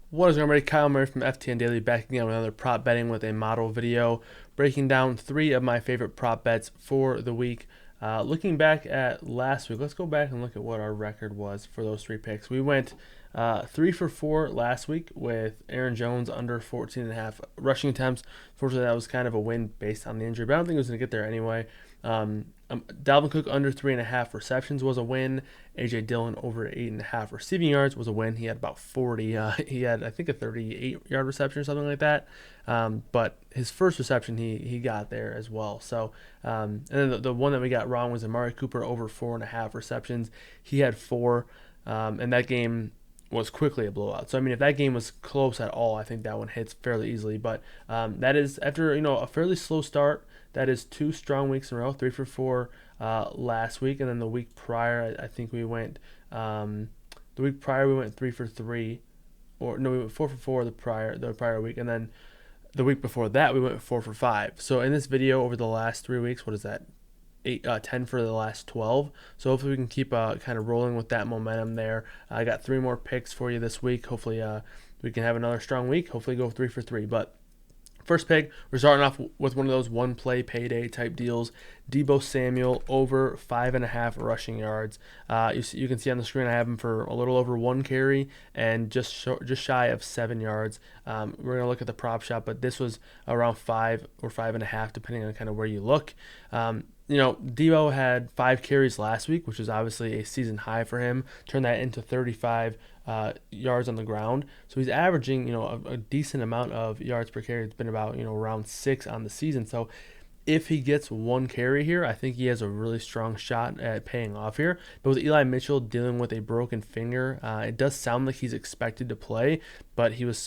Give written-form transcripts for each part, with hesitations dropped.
What is going on, everybody? Kyle Murray from FTN Daily back again with another prop betting with a model video, breaking down 3 of my favorite prop bets for the week. Looking back at last week, let's go back and look at what our record was for those 3 picks. We went 3 for 4 last week with Aaron Jones under 14.5 rushing attempts. Fortunately, that was kind of a win based on the injury, but I don't think it was going to get there anyway. Dalvin Cook under 3.5 receptions was a win. AJ Dillon over 8.5 receiving yards was a win. He had about 40. He had, I think, a 38-yard reception or something like that. But his first reception, he got there as well. So, and then the one that we got wrong was Amari Cooper over 4.5 receptions. He had 4, and that game was quickly a blowout. So I mean, if that game was close at all, I think that one hits fairly easily. But that is after a fairly slow start. That is 2 strong weeks in a row, 3 for 4 last week, and then the week prior, I think we went. The week prior we went 3 for 3, or no, we went 4 for 4 the prior week, and then the week before that we went 4 for 5. So in this video over the last 3 weeks, what is that? 10 for the last 12. So hopefully we can keep kind of rolling with that momentum there. I got 3 more picks for you this week. Hopefully we can have another strong week. Hopefully go 3 for 3. But first pick, we're starting off with one of those one-play payday type deals. Deebo Samuel over 5.5 rushing yards. You can see on the screen I have him for a little over 1 carry and just shy of 7 yards. We're going to look at the prop shop, but this was around 5 or 5.5 depending on kind of where you look. Deebo had 5 carries last week, which was obviously a season high for him. Turned that into 35 yards on the ground. So he's averaging, a decent amount of yards per carry. It's been about, around 6 on the season. So if he gets 1 carry here, I think he has a really strong shot at paying off here. But with Eli Mitchell dealing with a broken finger, it does sound like he's expected to play, but he was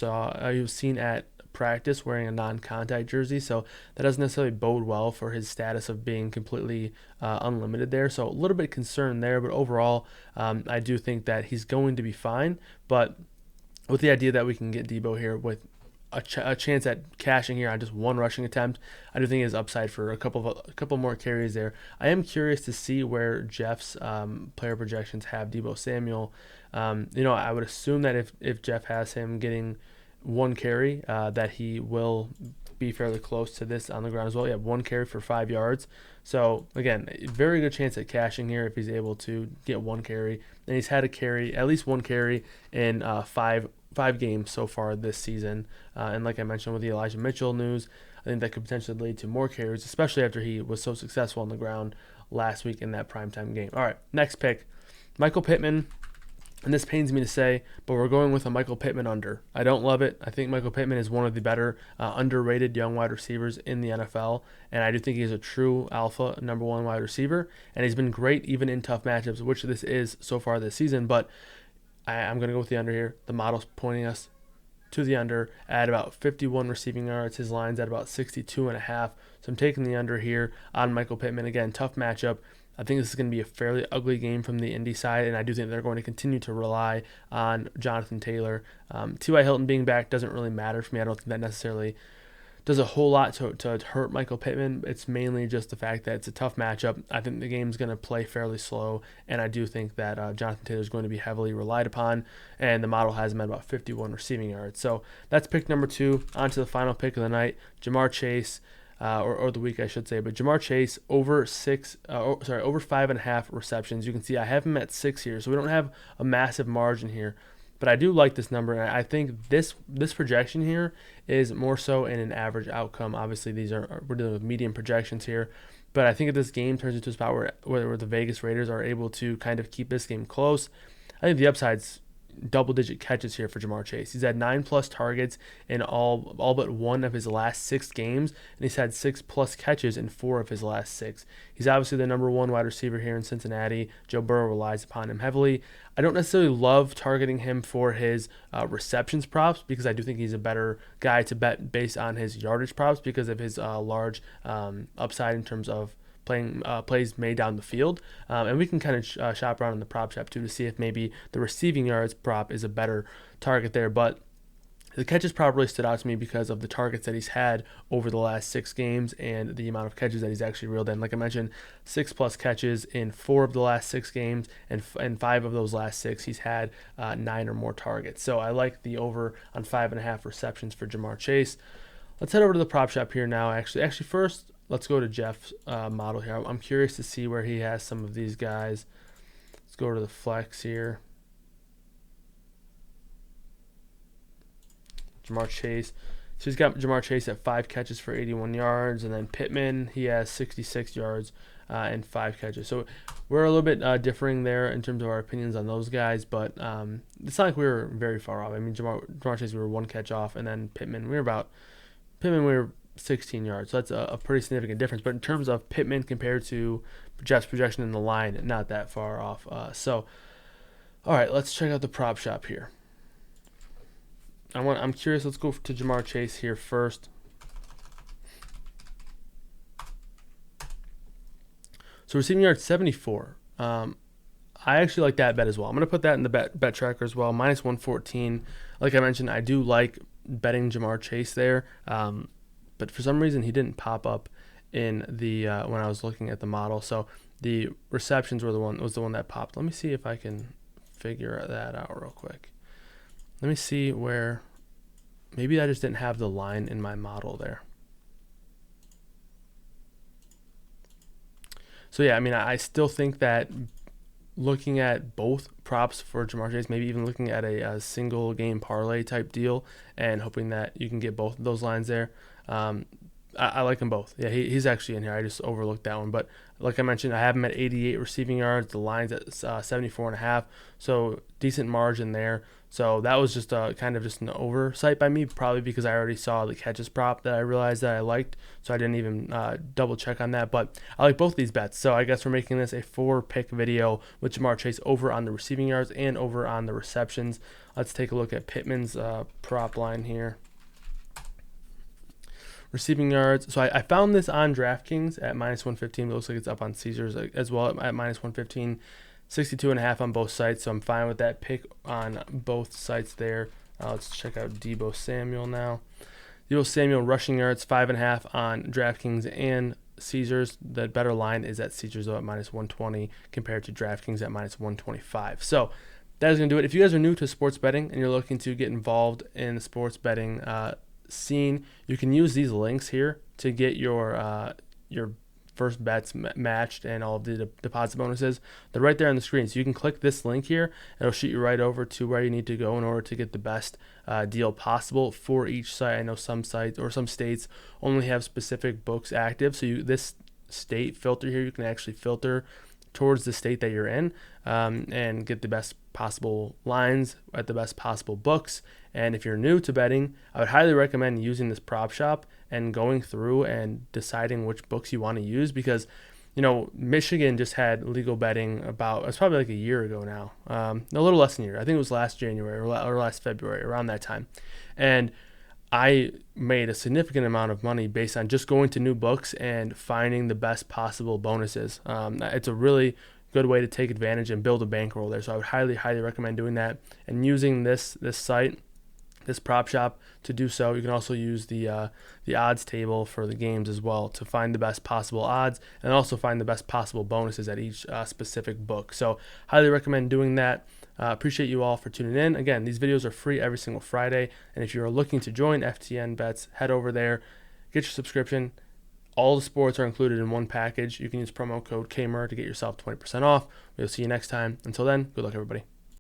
seen at practice wearing a non-contact jersey, so that doesn't necessarily bode well for his status of being completely unlimited there. So a little bit concerned there, but overall I do think that he's going to be fine. But with the idea that we can get Deebo here with a chance at cashing here on just 1 rushing attempt, I do think he has upside for a couple more carries there. I am curious to see where Jeff's player projections have Deebo Samuel. I would assume that if Jeff has him getting 1 carry, that he will be fairly close to this on the ground as well. Yeah, 1 carry for 5 yards. So again, very good chance at cashing here if he's able to get 1 carry. And he's had at least 1 carry in 5 games so far this season. And like I mentioned with the Elijah Mitchell news, I think that could potentially lead to more carries, especially after he was so successful on the ground last week in that primetime game. All right, next pick, Michael Pittman. And this pains me to say, but we're going with a Michael Pittman under. I don't love it. I think Michael Pittman is one of the better underrated young wide receivers in the NFL, and I do think he's a true alpha number 1 wide receiver, and he's been great even in tough matchups, which this is so far this season. But I'm going to go with the under here. The model's pointing us to the under at about 51 receiving yards. His line's at about 62.5. So I'm taking the under here on Michael Pittman. Again, tough matchup. I think this is going to be a fairly ugly game from the Indy side, and I do think they're going to continue to rely on Jonathan Taylor. T.Y. Hilton being back doesn't really matter for me. I don't think that necessarily does a whole lot to hurt Michael Pittman. It's mainly just the fact that it's a tough matchup. I think the game's going to play fairly slow, and I do think that Jonathan Taylor is going to be heavily relied upon, and the model has him at about 51 receiving yards. So that's pick number 2. On to the final pick of the night, Jamar Chase. Or the week, I should say, but Jamar Chase over 5.5 receptions. You can see I have him at 6 here, so we don't have a massive margin here, but I do like this number, and I think this projection here is more so in an average outcome. Obviously, we're dealing with median projections here, but I think if this game turns into a spot where the Vegas Raiders are able to kind of keep this game close, I think the upside's double-digit catches here for Jamar Chase. He's had 9+ targets in all but 1 of his last 6 games, and he's had 6+ catches in 4 of his last 6. He's obviously the number 1 wide receiver here in Cincinnati. Joe Burrow relies upon him heavily. I don't necessarily love targeting him for his receptions props because I do think he's a better guy to bet based on his yardage props because of his large upside in terms of plays made down the field, and we can kind of shop around in the prop shop too to see if maybe the receiving yards prop is a better target there. But The catches prop really stood out to me because of the targets that he's had over the last 6 games and the amount of catches that he's actually reeled in. Like I mentioned, 6+ catches in 4 of the last 6 games, and 5 of those last 6 he's had 9 or more targets. So I like the over on 5.5 receptions for Jamar Chase. Let's head over to the prop shop here now. Actually, first, let's go to Jeff's model here. I'm curious to see where he has some of these guys. Let's go to the flex here. Jamar Chase. So he's got Jamar Chase at 5 catches for 81 yards, and then Pittman, he has 66 yards and 5 catches. So we're a little bit differing there in terms of our opinions on those guys, but it's not like we were very far off. I mean, Jamar Chase, we were 1 catch off, and then Pittman, we were 16 yards. So that's a pretty significant difference. But in terms of Pittman compared to Jeff's projection in the line, not that far off. So, all right, let's check out the prop shop here. I'm curious. Let's go to Jamar Chase here first. So receiving yards 74. I actually like that bet as well. I'm going to put that in the bet tracker as well. Minus 114. Like I mentioned, I do like betting Jamar Chase there. But for some reason he didn't pop up in the when I was looking at the model. So the receptions was the one that popped. Let me see if I can figure that out real quick. Let me see where, maybe I just didn't have the line in my model there. So yeah, I mean, I still think that looking at both props for Jamar Chase, maybe even looking at a single game parlay type deal and hoping that you can get both of those lines there. I like them both. Yeah, he's actually in here. I just overlooked that one. But like I mentioned, I have him at 88 receiving yards. The line's at 74.5. So decent margin there. So that was just kind of just an oversight by me, probably because I already saw the catches prop that I realized that I liked. So I didn't even double check on that. But I like both these bets. So I guess we're making this a 4-pick video with Jamar Chase over on the receiving yards and over on the receptions. Let's take a look at Pittman's prop line here. Receiving yards. So I found this on DraftKings at minus 115. It looks like it's up on Caesars as well at minus 115. 62.5 on both sites. So I'm fine with that pick on both sites there. Let's check out Deebo Samuel now. Deebo Samuel rushing yards 5.5 on DraftKings and Caesars. The better line is at Caesars though at minus 120 compared to DraftKings at minus 125. So that is going to do it. If you guys are new to sports betting and you're looking to get involved in the sports betting scene, you can use these links here to get your first bets matched and all of the deposit bonuses. They're right there on the screen, so you can click this link here. It'll shoot you right over to where you need to go in order to get the best deal possible for each site. I know some sites or some states only have specific books active, so this state filter here, you can actually filter towards the state that you're in and get the best possible lines at the best possible books. And if you're new to betting, I would highly recommend using this prop shop and going through and deciding which books you want to use, because Michigan just had legal betting it's probably like a year ago now, a little less than a year. I think it was last January or last February, around that time. And I made a significant amount of money based on just going to new books and finding the best possible bonuses. It's a really good way to take advantage and build a bankroll there. So I would highly, highly recommend doing that and using this site, this prop shop, to do so. You can also use the odds table for the games as well to find the best possible odds and also find the best possible bonuses at each specific book. So highly recommend doing that. Appreciate you all for tuning in. Again, these videos are free every single Friday, and if you're looking to join FTN Bets, head over there, get your subscription. All the sports are included in one package. You can use promo code KMER to get yourself 20% off. We'll see you next time. Until then, good luck, everybody.